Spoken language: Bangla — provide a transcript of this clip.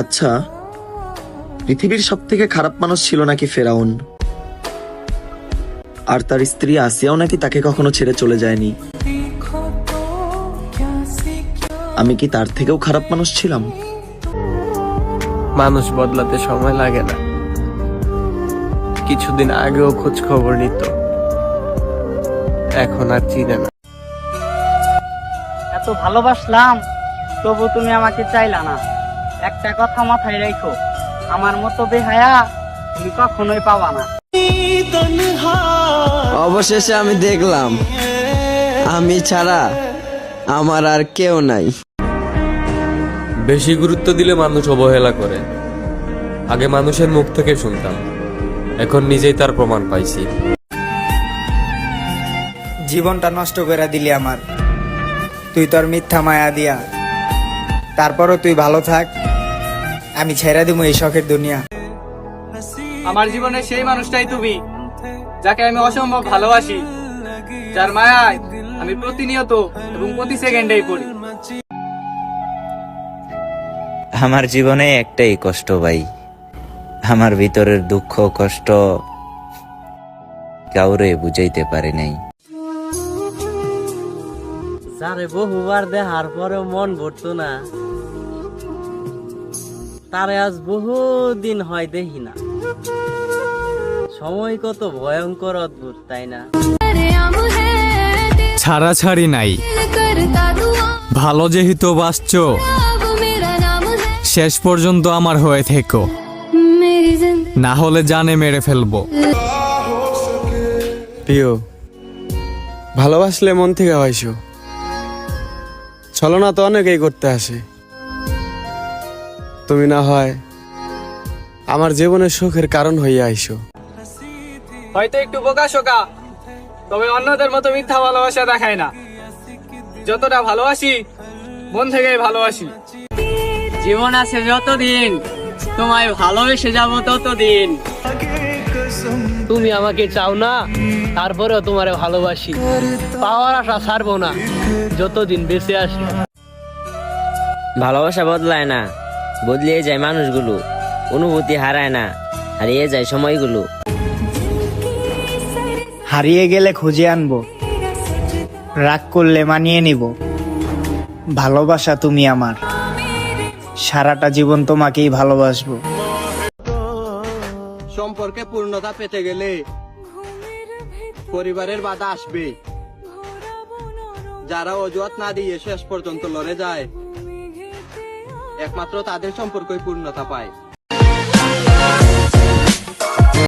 আচ্ছা, পৃথিবীর সব থেকে খারাপ মানুষ ছিল নাকি ফেরাউন? আর তার স্ত্রী আসিয়াও নাকি তাকে কখনো ছেড়ে চলে যায়নি। আমি কি তার থেকেও খারাপ মানুষ ছিলাম? মানুষ বদলাতে সময় লাগে না। কিছুদিন আগেও খোঁজ খবর নিত, এখন আর চিনে না। এত ভালোবাসলাম, তবু তুমি আমাকে চাইলা না। একটা কথা মাথায় রেখো, আমার মতো বেহায়া তুমি কখনোই পাবা না। অবশেষে আমি দেখলাম আমি ছাড়া আমার আর কেউ নাই। বেশি গুরুত্ব দিলে মানুষ অবহেলা করে। আগে মানুষের মুখ থেকে শুনতাম, এখন নিজেই তার প্রমাণ পাইছি। জীবনটা নষ্ট করে দিলি আমার, তুই তোর মিথ্যা মায়া দিয়া। তারপরও তুই ভালো থাক, আমি ছেড়ে দিব এই শখের দুনিয়া। আমার জীবনে সেই মানুষটাই তুমি, যাকে আমি অসম্ভব ভালোবাসি, যার মায়ায় আমি প্রতিনিয়ত এবং প্রতি সেকেন্ডেই পড়ি। আমার জীবনে একটাই কষ্ট ভাই, আমার ভিতরের দুঃখ কষ্ট কাউরে বুঝাইতে পারে নাই। যারে বহুবার দেখার পরেও মন ভরতো না, তারে আজ বহুদিন হয় দেখি না। সময় কত ভয়ঙ্কর অদ্ভুত, তাই না? ছাড়াছাড়ি নাই, ভালো যেহেতু বাসছো, শেষ পর্যন্ত আমার হয়ে থেকো, না হলে জানে মেরে ফেলবো। প্রিয়, ভালোবাসলে মন থেকে হয়ছো, ছলনা তো অনেকেই করতে আসে। তুমি না হয় আমার জীবনের সুখের কারণ হইয়া আইসো। হয়তো একটু বোকা শোকা, তবে অন্যদের মতো মিথ্যা ভালোবাসা দেখায় না। যতটা ভালোবাসি, মন থেকেই ভালোবাসি। জীবন আছে যতদিন, তোমায় ভালোবেসে যাবো ততদিন। তুমি আমাকে চাও না, তারপরেও তোমারে ভালোবাসি। পাওয়ার আশা ছাড়বো না যতদিন বেঁচে আছি। ভালোবাসা বদলায় না, বদলিয়ে যায় মানুষগুলো। অনুভূতি হারায় না, হারিয়ে যায় সময়গুলো। হারিয়ে গেলে খুঁজে আনবো, রাগ করলে মানিয়ে নিব। ভালোবাসা তুমি আমার, সারাটা জীবন তোমাকেই ভালোবাসবো। সম্পর্কে পূর্ণতা পেতে গেলে পরিবারের বাধা আসবে। যারা অজুহাত না দিয়ে শেষ পর্যন্ত লড়ে যায়, একমাত্র তাদের সম্পর্কই পূর্ণতা পায়।